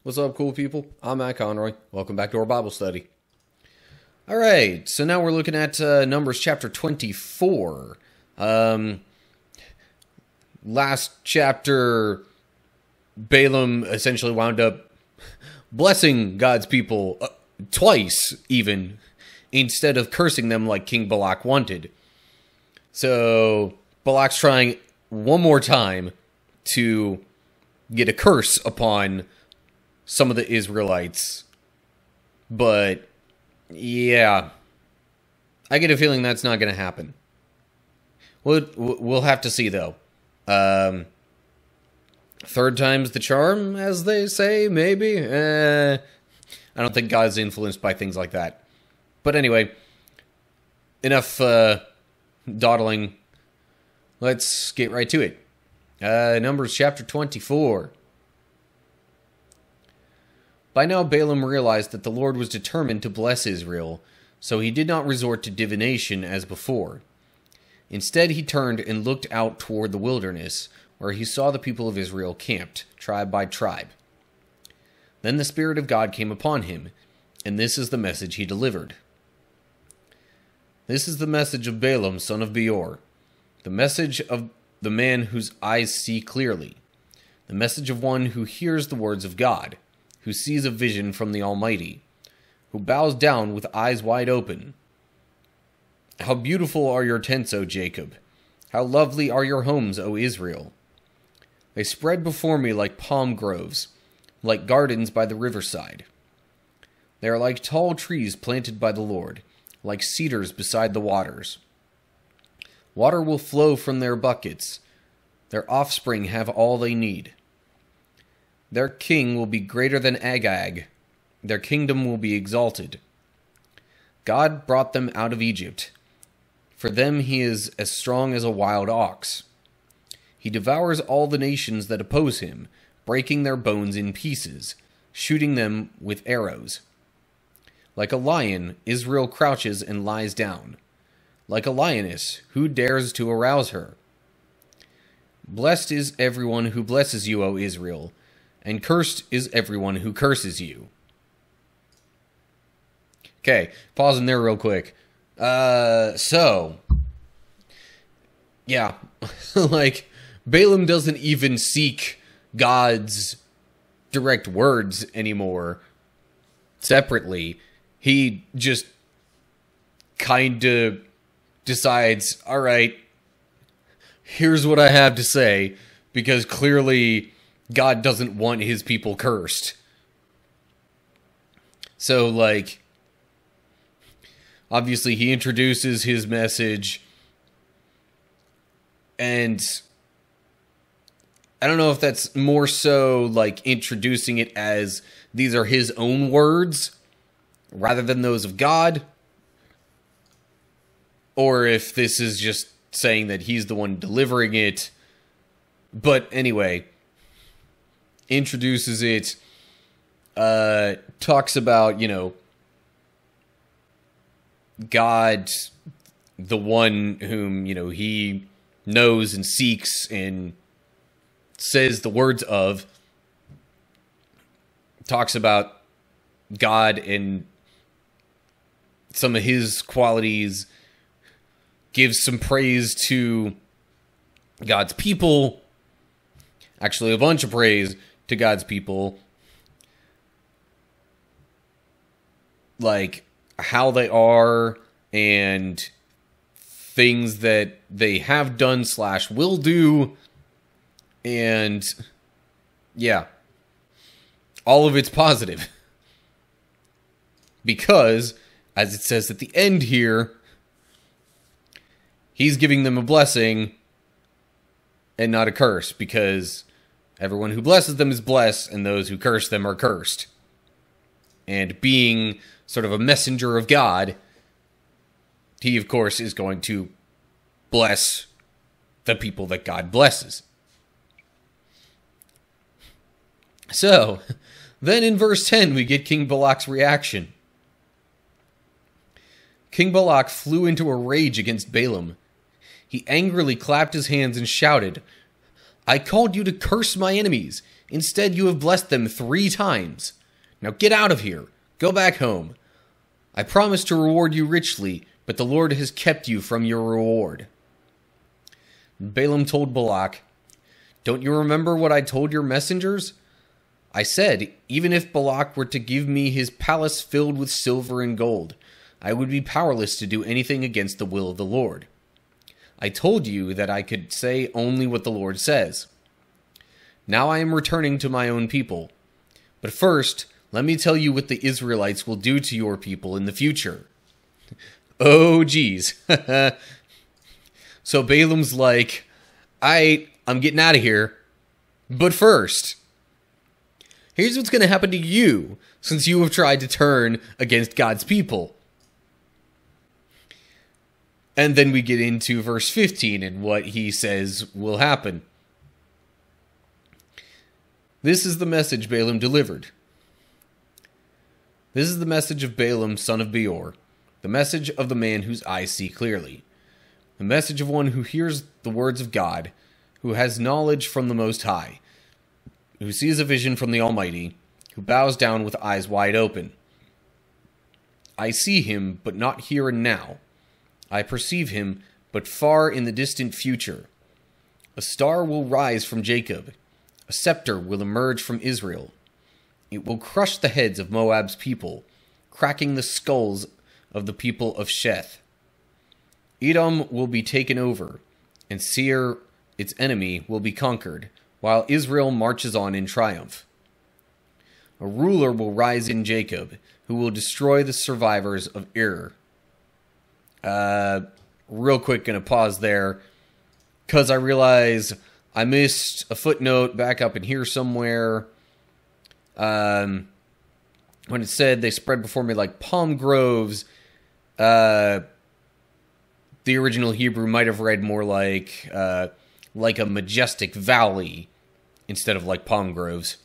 What's up, cool people? I'm Matt Conroy. Welcome back to our Bible study. Alright, so now we're looking at Numbers chapter 24. Last chapter, Balaam essentially wound up blessing God's people twice, even, instead of cursing them like King Balak wanted. So, Balak's trying one more time to get a curse upon some of the Israelites. But, yeah, I get a feeling that's not going to happen. We'll have to see, though. Third time's the charm, as they say, maybe? I don't think God's influenced by things like that. But anyway, enough dawdling. Let's get right to it. Numbers chapter 24. By now Balaam realized that the Lord was determined to bless Israel, so he did not resort to divination as before. Instead, he turned and looked out toward the wilderness, where he saw the people of Israel camped, tribe by tribe. Then the Spirit of God came upon him, and this is the message he delivered. This is the message of Balaam, son of Beor, the message of the man whose eyes see clearly, the message of one who hears the words of God, who sees a vision from the Almighty, who bows down with eyes wide open. How beautiful are your tents, O Jacob! How lovely are your homes, O Israel! They spread before me like palm groves, like gardens by the riverside. They are like tall trees planted by the Lord, like cedars beside the waters. Water will flow from their buckets. Their offspring have all they need. Their king will be greater than Agag. Their kingdom will be exalted. God brought them out of Egypt. For them he is as strong as a wild ox. He devours all the nations that oppose him, breaking their bones in pieces, shooting them with arrows. Like a lion, Israel crouches and lies down. Like a lioness, who dares to arouse her? Blessed is everyone who blesses you, O Israel, and cursed is everyone who curses you. Okay, pausing there real quick. So, yeah, like, Balaam doesn't even seek God's direct words anymore separately. He just kind of decides, all right, here's what I have to say, because clearly God doesn't want his people cursed. So, like, obviously he introduces his message, and I don't know if that's more so, like, introducing it as these are his own words, rather than those of God, or if this is just saying that he's the one delivering it. But anyway, introduces it, talks about, you know, God, the one whom, you know, he knows and seeks and says the words of, talks about God and some of his qualities, gives some praise to God's people, actually a bunch of praise to God's people, like how they are and things that they have done / will do, and yeah, all of it's positive. Because, as it says at the end here, he's giving them a blessing and not a curse, because everyone who blesses them is blessed, and those who curse them are cursed. And being sort of a messenger of God, he, of course, is going to bless the people that God blesses. So, then in verse 10, we get King Balak's reaction. King Balak flew into a rage against Balaam. He angrily clapped his hands and shouted, "I called you to curse my enemies, Instead, you have blessed them 3 times. Now get out of here. Go back home. I promised to reward you richly, but the Lord has kept you from your reward." Balaam told Balak, "Don't you remember what I told your messengers? I said, even if Balak were to give me his palace filled with silver and gold, I would be powerless to do anything against the will of the Lord. I told you that I could say only what the Lord says. Now I am returning to my own people. But first, let me tell you what the Israelites will do to your people in the future." Oh, geez. So Balaam's like, I'm getting out of here. But first, here's what's going to happen to you since you have tried to turn against God's people. And then we get into verse 15 and what he says will happen. This is the message Balaam delivered. This is the message of Balaam, son of Beor, the message of the man whose eyes see clearly, the message of one who hears the words of God, who has knowledge from the Most High, who sees a vision from the Almighty, who bows down with eyes wide open. I see him, but not here and now. I perceive him, but far in the distant future. A star will rise from Jacob. A scepter will emerge from Israel. It will crush the heads of Moab's people, cracking the skulls of the people of Sheth. Edom will be taken over, and Seir, its enemy, will be conquered, while Israel marches on in triumph. A ruler will rise in Jacob, who will destroy the survivors of Ir. Real quick, gonna pause there, because I realize I missed a footnote back up in here somewhere. When it said they spread before me like palm groves, the original Hebrew might have read more like a majestic valley instead of like palm groves.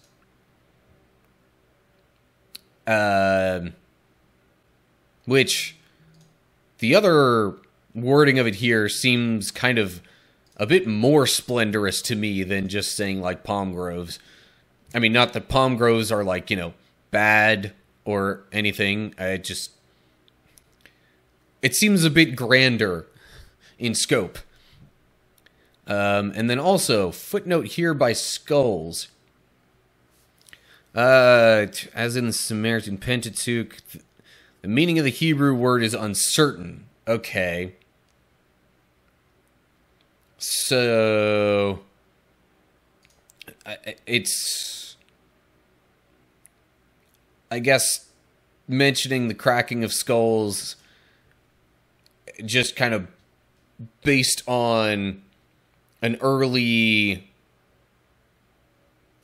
Which the other wording of it here seems kind of a bit more splendorous to me than just saying like palm groves. I mean, not that palm groves are like, bad or anything. It seems a bit grander in scope. And then also, footnote here by skulls. As in the Samaritan Pentateuch, the meaning of the Hebrew word is uncertain. Okay. So, it's, I guess, mentioning the cracking of skulls just kind of based on an early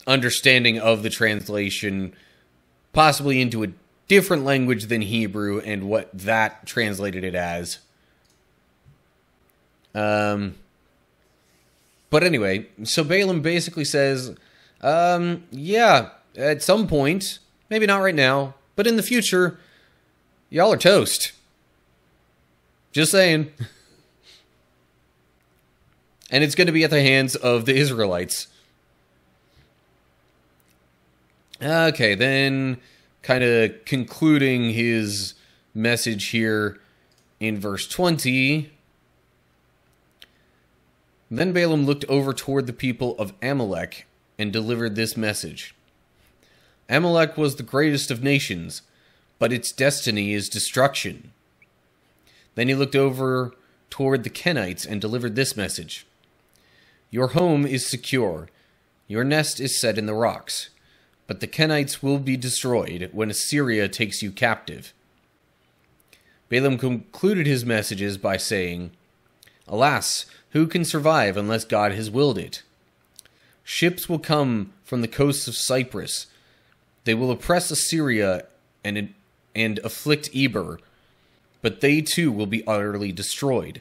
understanding of the translation, possibly into a different language than Hebrew, and what that translated it as. But anyway, so Balaam basically says, yeah, at some point, maybe not right now, but in the future, y'all are toast. Just saying. And it's going to be at the hands of the Israelites. Okay, then kind of concluding his message here in verse 20. Then Balaam looked over toward the people of Amalek and delivered this message. Amalek was the greatest of nations, but its destiny is destruction. Then he looked over toward the Kenites and delivered this message. Your home is secure. Your nest is set in the rocks. But the Kenites will be destroyed when Assyria takes you captive. Balaam concluded his messages by saying, Alas, who can survive unless God has willed it? Ships will come from the coasts of Cyprus. They will oppress Assyria and afflict Eber, but they too will be utterly destroyed.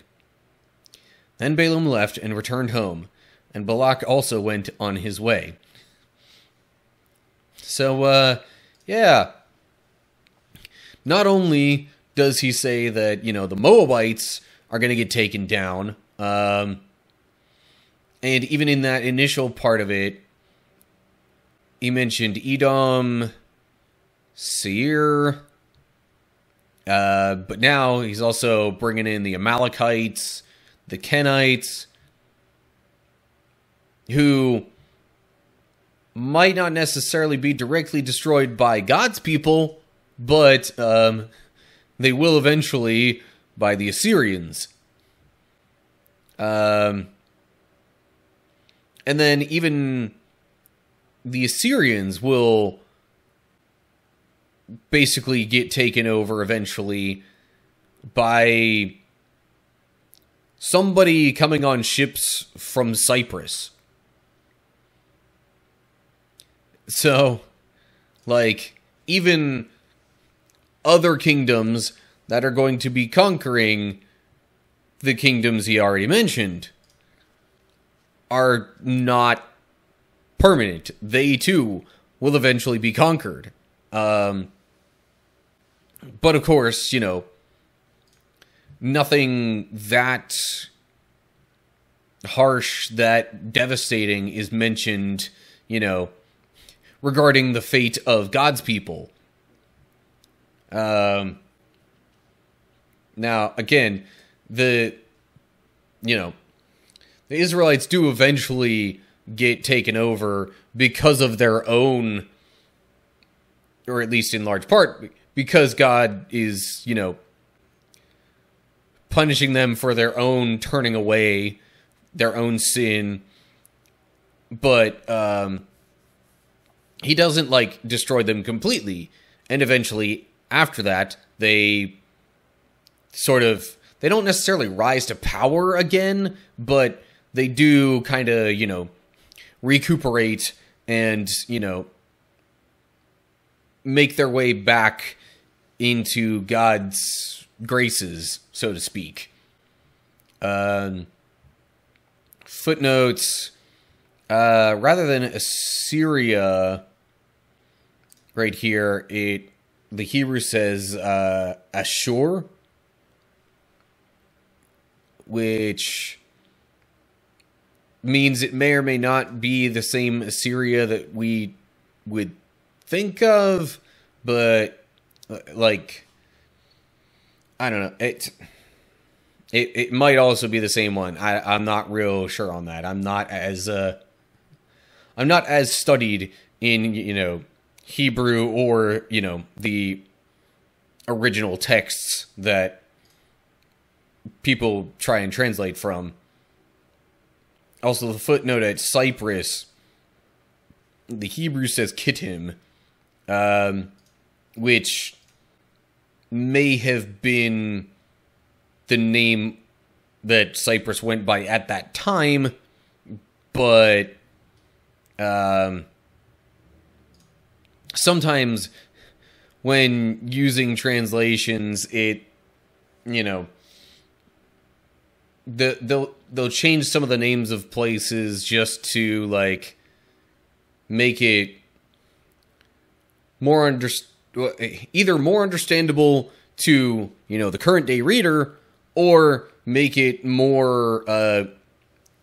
Then Balaam left and returned home, and Balak also went on his way. So, yeah. Not only does he say that, the Moabites are going to get taken down, and even in that initial part of it, he mentioned Edom, Seir, but now he's also bringing in the Amalekites, the Kenites, who might not necessarily be directly destroyed by God's people, but they will eventually by the Assyrians. And then even the Assyrians will basically get taken over eventually by somebody coming on ships from Cyprus. So, like, even other kingdoms that are going to be conquering the kingdoms he already mentioned are not permanent. They, too, will eventually be conquered. But, of course, you know, nothing that harsh, that devastating is mentioned, you know, regarding the fate of God's people. Now, again, the Israelites do eventually get taken over because of their own, or at least in large part, because God is, you know, punishing them for their own turning away, their own sin. But he doesn't, like, destroy them completely. And eventually, after that, they don't necessarily rise to power again, but they do kind of, you know, recuperate and, you know, make their way back into God's graces, so to speak. Footnotes, rather than Assyria, right here, the Hebrew says Ashur, which means it may or may not be the same Assyria that we would think of, but, like, I don't know, it might also be the same one. I'm not real sure on that. I'm not as studied in, you know, Hebrew or, you know, the original texts that people try and translate from. Also, the footnote at Cyprus, the Hebrew says Kittim, which may have been the name that Cyprus went by at that time, but sometimes when using translations, it, you know, they'll change some of the names of places just to, like, make it more either more understandable to, you know, the current day reader, or make it more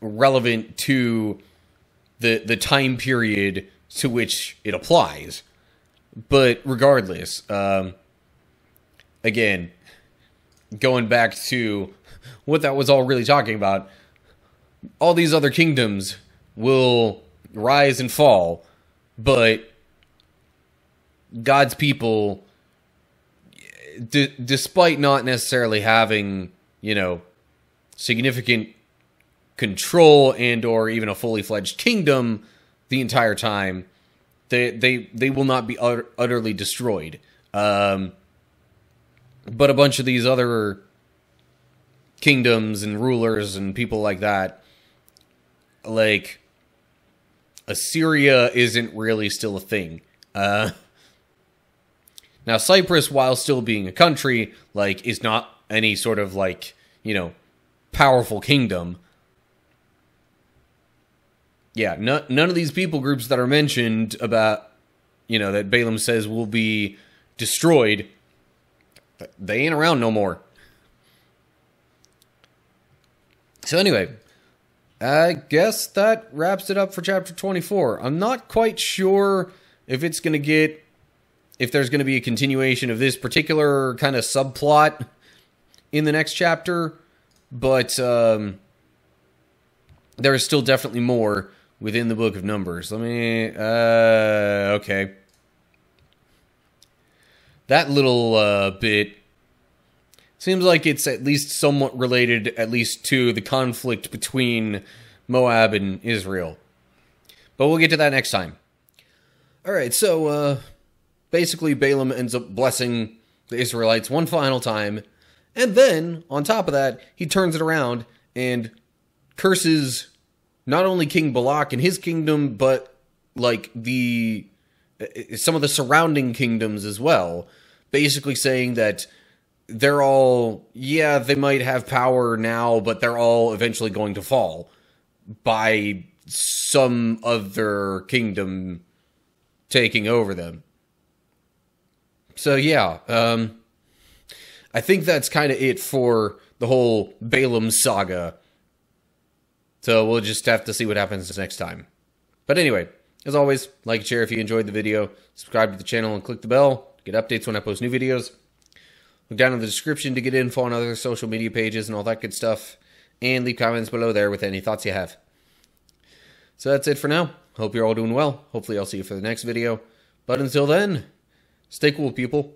relevant to the time period to which it applies. But regardless, again, going back to what that was all really talking about, all these other kingdoms will rise and fall, but God's people, despite not necessarily having, you know, significant control and or even a fully fledged kingdom the entire time, they will not be utterly destroyed. But a bunch of these other kingdoms and rulers and people like that, like, Assyria isn't really still a thing. Now, Cyprus, while still being a country, like, is not any sort of, like, you know, powerful kingdom. Yeah, none of these people groups that are mentioned about, you know, that Balaam says will be destroyed, they ain't around no more. So anyway, I guess that wraps it up for chapter 24. I'm not quite sure if it's going to get... if there's going to be a continuation of this particular kind of subplot in the next chapter, but there is still definitely more within the book of Numbers. Let me... okay. That little bit seems like it's at least somewhat related, at least to the conflict between Moab and Israel. But we'll get to that next time. Alright, so basically Balaam ends up blessing the Israelites one final time, and then, on top of that, he turns it around and curses not only King Balak and his kingdom, but like some of the surrounding kingdoms as well, basically saying that they're all, yeah, they might have power now, but they're all eventually going to fall by some other kingdom taking over them. So yeah, I think that's kind of it for the whole Balaam saga. So we'll just have to see what happens next time. But anyway, as always, like and share if you enjoyed the video, subscribe to the channel and click the bell to get updates when I post new videos. Look down in the description to get info on other social media pages and all that good stuff. And leave comments below there with any thoughts you have. So that's it for now. Hope you're all doing well. Hopefully I'll see you for the next video. But until then, stay cool, people.